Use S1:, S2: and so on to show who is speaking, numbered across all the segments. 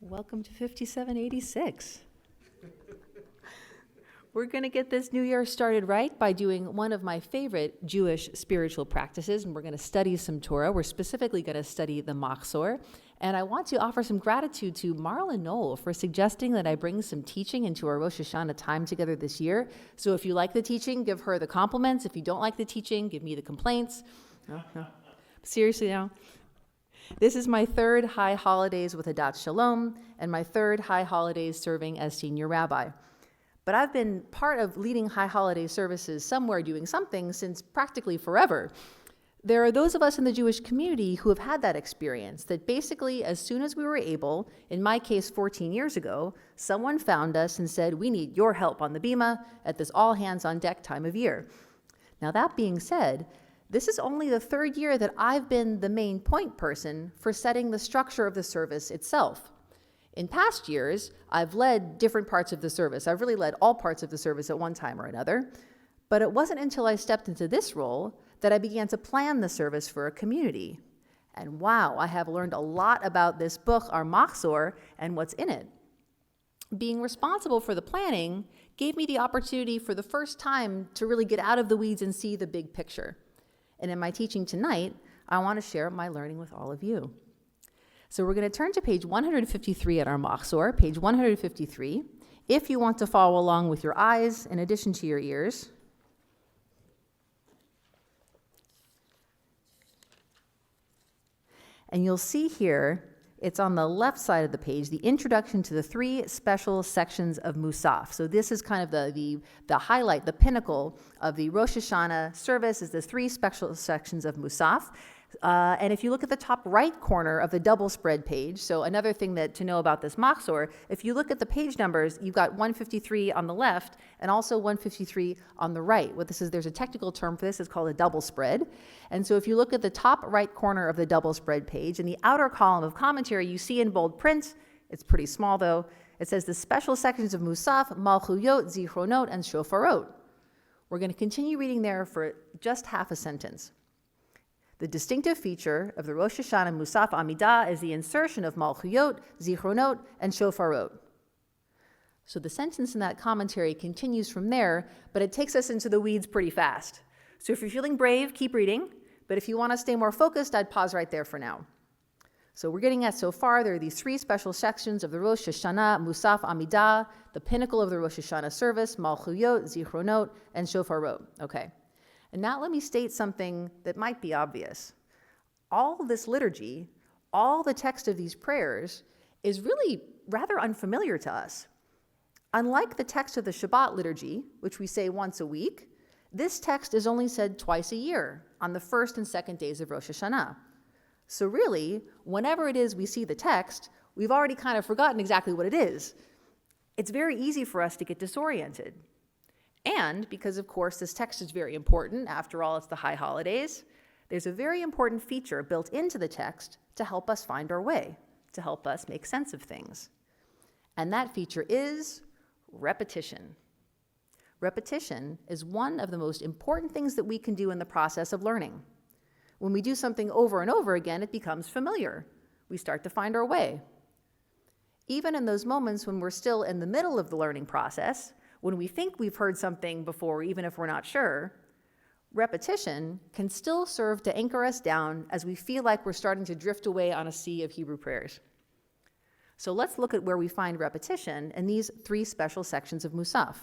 S1: Welcome to 5786. We're going to get this new year started right by doing one of my favorite Jewish spiritual practices, and we're going to study some Torah. We're specifically going to study the Machzor, and I want to offer some gratitude to Marla Knoll for suggesting that I bring some teaching into our Rosh Hashanah time together this year. So if you like the teaching, give her the compliments. If you don't like the teaching, give me the complaints. No. Seriously now. This is my third high holidays with Adat Shalom, and my third high holidays serving as senior rabbi. But I've been part of leading high holiday services somewhere doing something since practically forever. There are those of us in the Jewish community who have had that experience, that basically as soon as we were able, in my case 14 years ago, someone found us and said, we need your help on the bima at this all hands on deck time of year. Now that being said, this is only the third year that I've been the main point person for setting the structure of the service itself. In past years, I've led different parts of the service. I've really led all parts of the service at one time or another. But it wasn't until I stepped into this role that I began to plan the service for a community. And wow, I have learned a lot about this book, our Machzor, and what's in it. Being responsible for the planning gave me the opportunity for the first time to really get out of the weeds and see the big picture. And in my teaching tonight, I want to share my learning with all of you. So we're going to turn to page 153 at our Machzor, page 153, if you want to follow along with your eyes in addition to your ears. And you'll see here, it's on the left side of the page, the introduction to the three special sections of Musaf. So this is kind of the highlight, the pinnacle of the Rosh Hashanah service is the three special sections of Musaf. And if you look at the top right corner of the double spread page, so another thing to know about this Machzor, if you look at the page numbers, you've got 153 on the left and also 153 on the right. What this is, there's a technical term for this, it's called a double spread. And so if you look at the top right corner of the double spread page, in the outer column of commentary, you see in bold print, it's pretty small though, it says the special sections of Musaf, Malchuyot, Zichronot, and Shofarot. We're going to continue reading there for just half a sentence. The distinctive feature of the Rosh Hashanah Musaf Amidah is the insertion of Malchuyot, Zichronot, and Shofarot. So the sentence in that commentary continues from there, but it takes us into the weeds pretty fast. So if you're feeling brave, keep reading, but if you want to stay more focused, I'd pause right there for now. So we're getting at so far, there are these three special sections of the Rosh Hashanah Musaf Amidah, the pinnacle of the Rosh Hashanah service, Malchuyot, Zichronot, and Shofarot. Okay. And now let me state something that might be obvious. All this liturgy, all the text of these prayers is really rather unfamiliar to us. Unlike the text of the Shabbat liturgy, which we say once a week, this text is only said twice a year on the first and second days of Rosh Hashanah. So really, whenever it is we see the text, we've already kind of forgotten exactly what it is. It's very easy for us to get disoriented. And because, of course, this text is very important, after all, it's the high holidays, there's a very important feature built into the text to help us find our way, to help us make sense of things. And that feature is repetition. Repetition is one of the most important things that we can do in the process of learning. When we do something over and over again, it becomes familiar. We start to find our way. Even in those moments when we're still in the middle of the learning process, when we think we've heard something before, even if we're not sure, repetition can still serve to anchor us down as we feel like we're starting to drift away on a sea of Hebrew prayers. So let's look at where we find repetition in these three special sections of Musaf.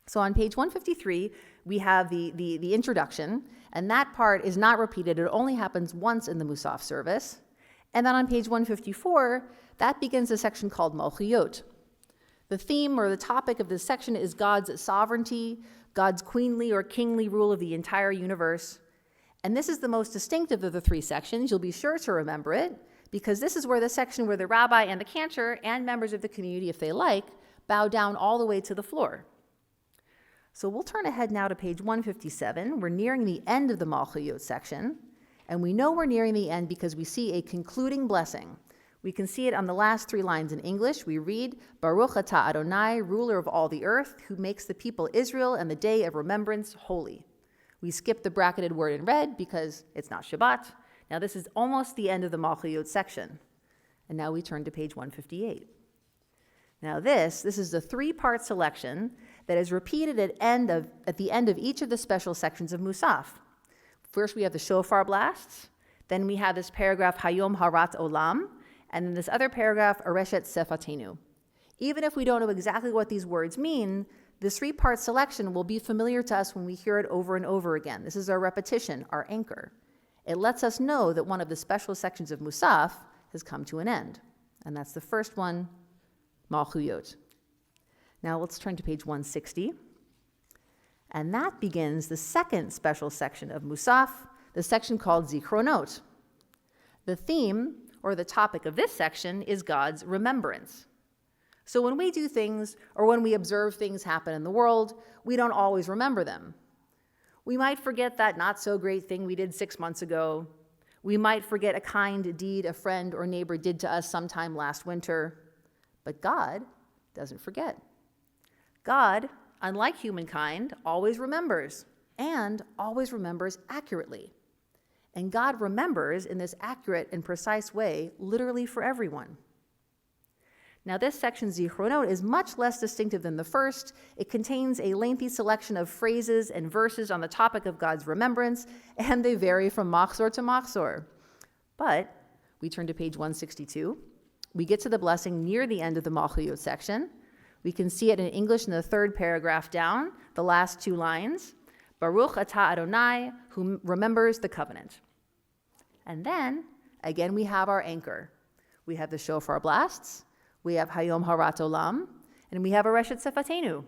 S1: So on page 153, we have the introduction, and that part is not repeated. It only happens once in the Musaf service. And then on page 154, that begins a section called Malchuyot. The theme or the topic of this section is God's sovereignty, God's queenly or kingly rule of the entire universe. And this is the most distinctive of the three sections. You'll be sure to remember it, because this is where the section where the rabbi and the cantor and members of the community, if they like, bow down all the way to the floor. So we'll turn ahead now to page 157. We're nearing the end of the Malchuyot section, and we know we're nearing the end because we see a concluding blessing. We can see it on the last three lines in English. We read, Baruch atah Adonai, ruler of all the earth, who makes the people Israel and the day of remembrance holy. We skip the bracketed word in red because it's not Shabbat. Now this is almost the end of the Malchuyot section. And now we turn to page 158. Now this is the three-part selection that is repeated at the end of each of the special sections of Musaf. First we have the shofar blasts, then we have this paragraph Hayom Harat Olam, and then this other paragraph Areshet Sefatenu. Even if we don't know exactly what these words mean, this three-part selection will be familiar to us when we hear it over and over again. This is our repetition, our anchor. It lets us know that one of the special sections of Musaf has come to an end. And that's the first one, Malchuyot. Now let's turn to page 160. And that begins the second special section of Musaf, the section called Zichronot. The theme, or the topic of this section, is God's remembrance. So when we do things, or when we observe things happen in the world, we don't always remember them. We might forget that not-so-great thing we did 6 months ago. We might forget a kind deed a friend or neighbor did to us sometime last winter. But God doesn't forget. God, unlike humankind, always remembers, and always remembers accurately. And God remembers in this accurate and precise way, literally for everyone. Now this section, Zichronot, is much less distinctive than the first. It contains a lengthy selection of phrases and verses on the topic of God's remembrance, and they vary from machzor to machzor. But we turn to page 162. We get to the blessing near the end of the Malchuyot section. We can see it in English in the third paragraph down, the last two lines. Baruch atah Adonai, who remembers the covenant. And then, again, we have our anchor. We have the shofar blasts, we have Hayom Harat Olam, and we have Areshet Sefatenu.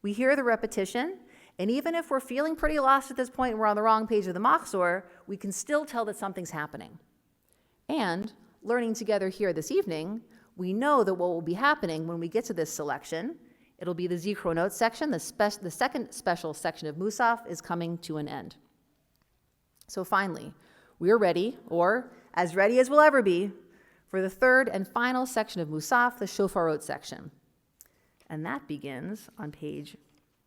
S1: We hear the repetition, and even if we're feeling pretty lost at this point and we're on the wrong page of the machzor, we can still tell that something's happening. And learning together here this evening, we know that what will be happening when we get to this selection, it'll be the Zichronot section, the second special section of Musaf is coming to an end. So finally, we are ready, or as ready as we'll ever be, for the third and final section of Musaf, the Shofarot section. And that begins on page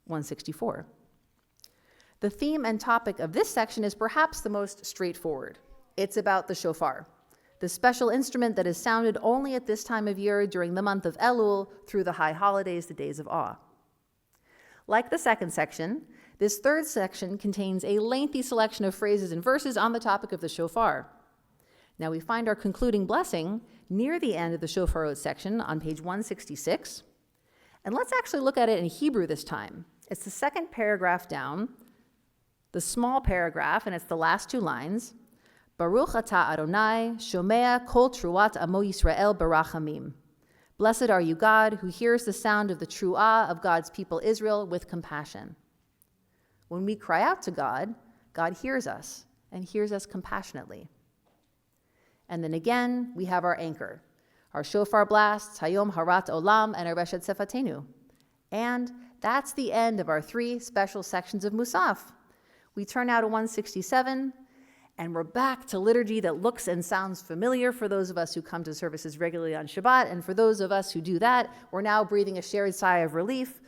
S1: 164. The theme and topic of this section is perhaps the most straightforward. It's about the shofar, the special instrument that is sounded only at this time of year during the month of Elul through the high holidays, the days of awe. Like the second section, this third section contains a lengthy selection of phrases and verses on the topic of the shofar. Now we find our concluding blessing near the end of the Shofarot section on page 166. And let's actually look at it in Hebrew this time. It's the second paragraph down, the small paragraph, and it's the last two lines. Baruch atah Adonai, shomea kol truat amo Yisrael barachamim. Blessed are you, God, who hears the sound of the truah of God's people Israel with compassion. When we cry out to God, God hears us, and hears us compassionately. And then again, we have our anchor, our shofar blasts, Hayom Harat Olam, and Areshet Sefatenu. And that's the end of our three special sections of Musaf. We turn now to 167, and we're back to liturgy that looks and sounds familiar for those of us who come to services regularly on Shabbat, and for those of us who do that, we're now breathing a shared sigh of relief.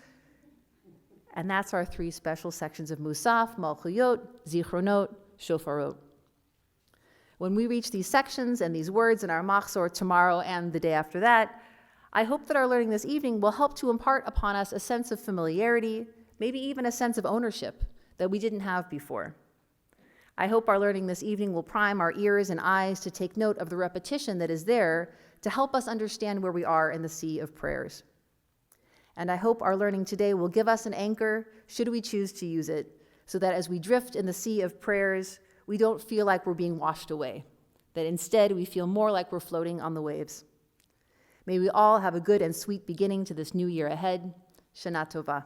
S1: And that's our three special sections of Musaf, Malchuyot, Zichronot, Shofarot. When we reach these sections and these words in our machzor tomorrow and the day after that, I hope that our learning this evening will help to impart upon us a sense of familiarity, maybe even a sense of ownership that we didn't have before. I hope our learning this evening will prime our ears and eyes to take note of the repetition that is there to help us understand where we are in the sea of prayers. And I hope our learning today will give us an anchor, should we choose to use it, so that as we drift in the sea of prayers, we don't feel like we're being washed away, that instead we feel more like we're floating on the waves. May we all have a good and sweet beginning to this new year ahead. Shana Tova.